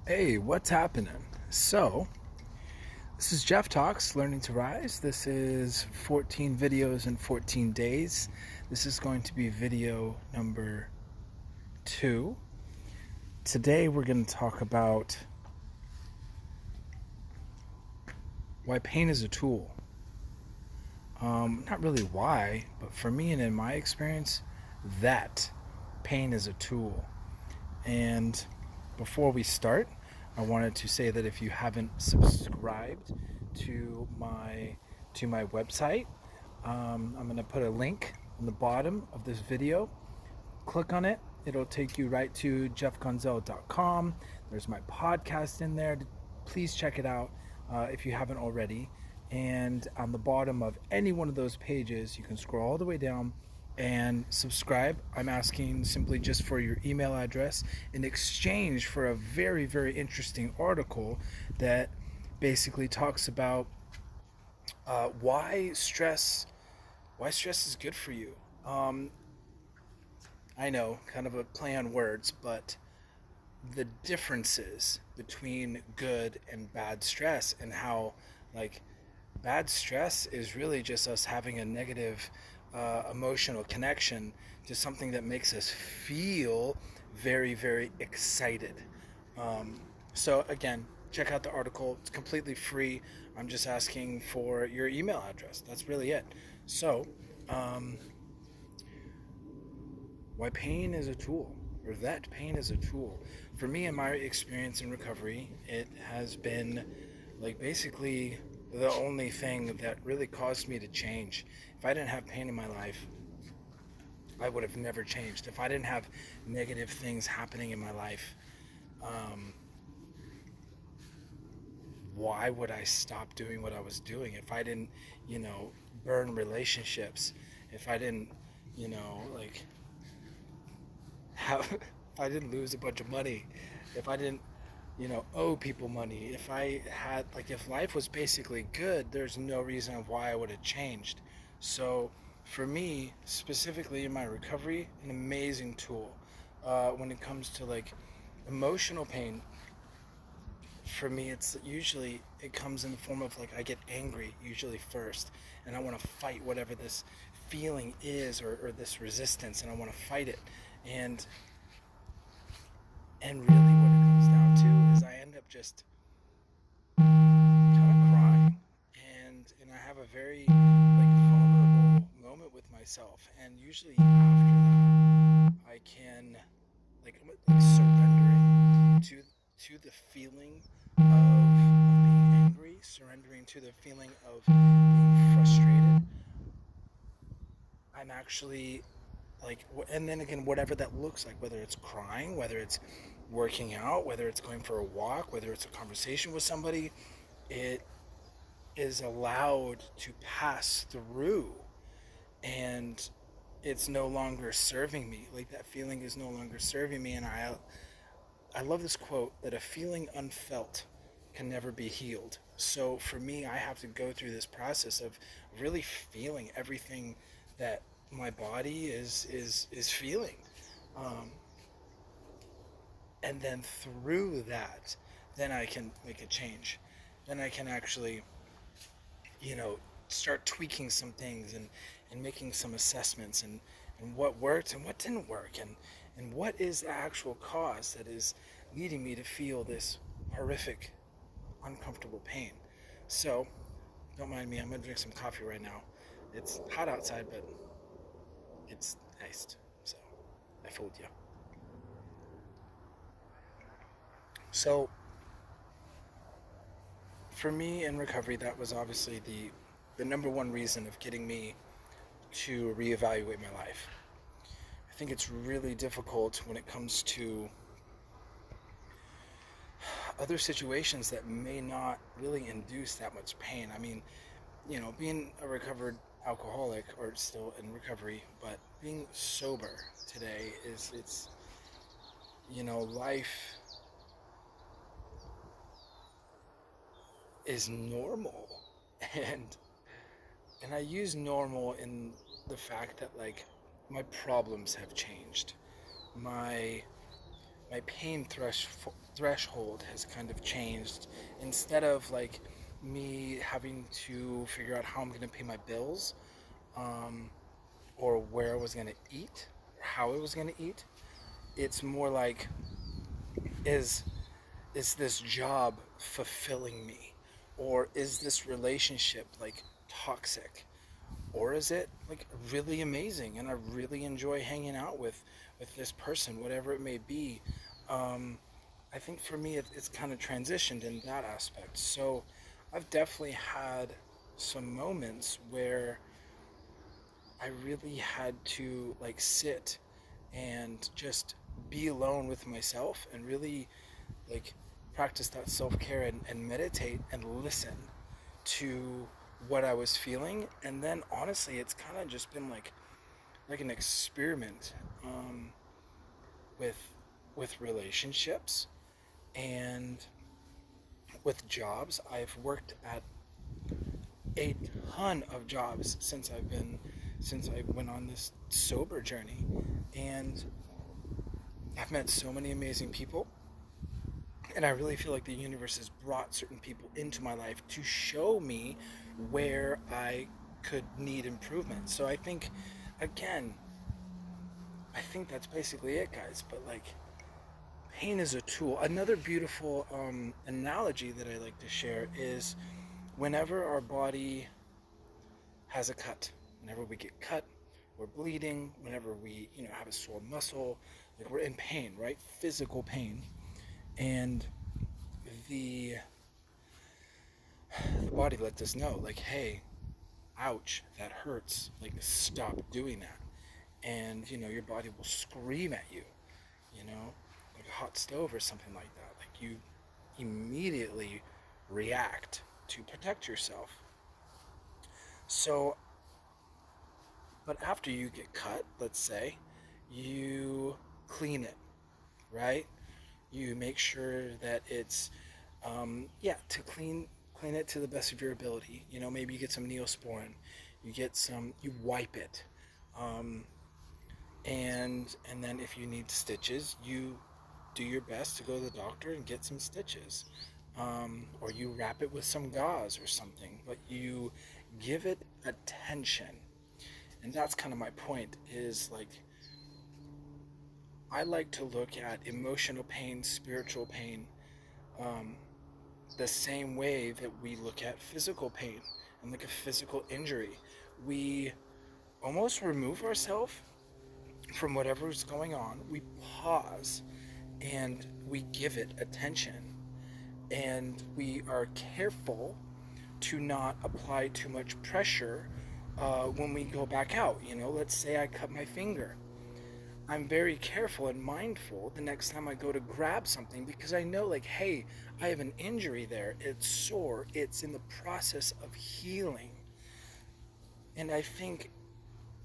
Hey, what's happening? This is Jeff Talks, Learning to Rise. This is 14 videos in 14 days. This is going to be video number 2. Today we're going to talk about why pain is a tool. Not really why, but for me and in my experience, that pain is a tool. And before we start, I wanted to say that if you haven't subscribed to my website, I'm going to put a link on the bottom of this video. Click on it. It'll take you right to jeffgonzell.com. There's my podcast in there. Please check it out if you haven't already. And on the bottom of any one of those pages, you can scroll all the way down and subscribe. I'm asking simply just for your email address in exchange for a very, very interesting article that basically talks about why stress is good for you. I know, kind of a play on words, but the differences between good and bad stress, and how like bad stress is really just us having a negative emotional connection to something that makes us feel very, very excited. So again, check out the article. It's completely free. I'm just asking for your email address. That's really it. So, why pain is a tool, or that pain is a tool. For me, in my experience in recovery, it has been like basically the only thing that really caused me to change. If I didn't have pain in my life, I would have never changed. If I didn't have negative things happening in my life, um, why would I stop doing what I was doing? If I didn't, burn relationships, if I didn't, like have, if I didn't lose a bunch of money, if I didn't, owe people money, if I had, like, if life was basically good, there's no reason of why I would have changed. So, for me, specifically in my recovery, an amazing tool. When it comes to like emotional pain, for me it comes in the form of like I get angry usually first, and I want to fight whatever this feeling is, or this resistance, and I want to fight it. And and really what it comes down to is I end up just kind of crying, and I have a very like vulnerable moment with myself, and usually after that I can like surrendering to the feeling of being angry, surrendering to the feeling of being frustrated. I'm actually like, and then again, whatever that looks like, whether it's crying, whether it's working out, whether it's going for a walk, whether it's a conversation with somebody, it is allowed to pass through, and it's no longer serving me. Like, that feeling is no longer serving me. And I love this quote that a feeling unfelt can never be healed. So for me, I have to go through this process of really feeling everything that my body is feeling, um, and then through that, then I can make a change. Then I can actually, you know, start tweaking some things, and making some assessments, and what worked and what didn't work, and what is the actual cause that is leading me to feel this horrific, uncomfortable pain. So, don't mind me, I'm gonna drink some coffee right now. It's hot outside, but it's iced, so I fooled you. So, for me in recovery, that was obviously the number one reason of getting me to reevaluate my life. I think it's really difficult when it comes to other situations that may not really induce that much pain. I mean, being a recovered alcoholic, or still in recovery, but being sober today it's, life is normal. and and I use normal in the fact that, like, my problems have changed. My my pain threshold has kind of changed. Instead of like me having to figure out how I'm going to pay my bills, um, or where I was going to eat, or how I was going to eat, it's more like, is is this job fulfilling me, or is this relationship like toxic, or is it like really amazing and I really enjoy hanging out with this person, whatever it may be. um, I think for me it's kind of transitioned in that aspect. So I've definitely had some moments where I really had to like sit and just be alone with myself and really like practice that self-care and meditate and listen to what I was feeling. And then honestly it's kind of just been like an experiment, with relationships and with jobs. I've worked at a ton of jobs since I went on this sober journey, and I've met so many amazing people. And I really feel like the universe has brought certain people into my life to show me where I could need improvement. So I think, again, I think that's basically it, guys. But like, pain is a tool. Another beautiful analogy that I like to share is whenever our body has a cut, whenever we get cut, we're bleeding, whenever we, have a sore muscle, like we're in pain, right? Physical pain. And the the body lets us know, like, hey, ouch, that hurts, like stop doing that. And your body will scream at you, you know like a hot stove or something like that. Like, you immediately react to protect yourself. So, but after you get cut, let's say, you clean it, right? You make sure that it's, yeah, to clean it to the best of your ability. Maybe you get some Neosporin, you wipe it, um, and then if you need stitches, you do your best to go to the doctor and get some stitches, or you wrap it with some gauze or something. But you give it attention, and that's kind of my point. Is like, I like to look at emotional pain, spiritual pain, um, the same way that we look at physical pain and like a physical injury. We almost remove ourselves from whatever's going on. We pause and we give it attention. And we are careful to not apply too much pressure when we go back out. Let's say I cut my finger. I'm very careful and mindful the next time I go to grab something, because I know, like, hey, I have an injury there. It's sore. It's in the process of healing. And I think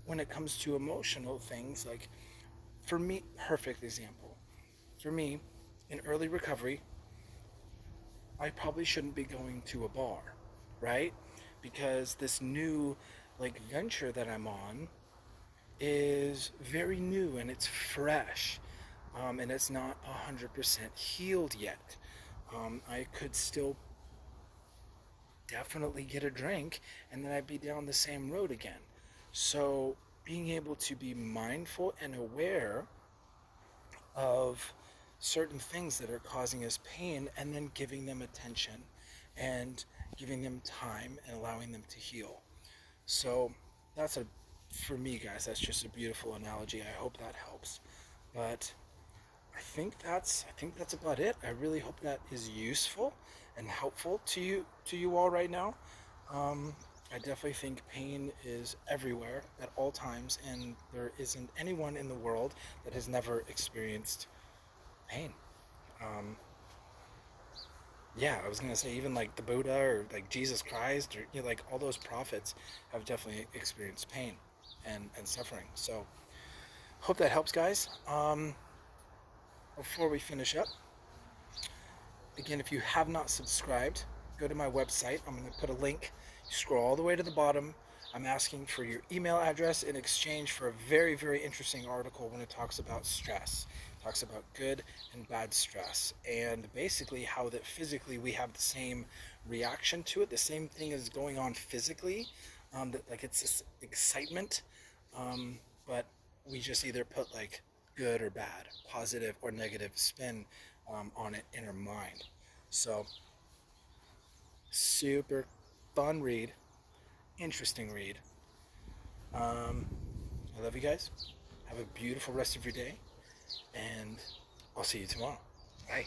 when it comes to emotional things, like, for me, perfect example. For me, in early recovery, I probably shouldn't be going to a bar, right? Because this new, like, venture that I'm on is very new and it's fresh, and it's not 100% healed yet. I could still definitely get a drink and then I'd be down the same road again. So being able to be mindful and aware of certain things that are causing us pain, and then giving them attention and giving them time and allowing them to heal. So that's for me, guys, that's just a beautiful analogy. I hope that helps. But I think that's about it. I really hope that is useful and helpful to you all right now. I definitely think pain is everywhere at all times, and there isn't anyone in the world that has never experienced pain. Um, yeah, I was gonna say, even like the Buddha or like Jesus Christ, or like all those prophets have definitely experienced pain and suffering. So hope that helps, guys. Before we finish up, again, if you have not subscribed, go to my website. I'm going to put a link. You scroll all the way to the bottom. I'm asking for your email address in exchange for a very, very interesting article when it talks about stress. Talks about good and bad stress, and basically how that physically we have the same reaction to it. The same thing is going on physically, that like it's this excitement, but we just either put like good or bad, positive or negative spin on it in our mind. So super fun read, interesting read. I love you guys. Have a beautiful rest of your day, and I'll see you tomorrow. Bye.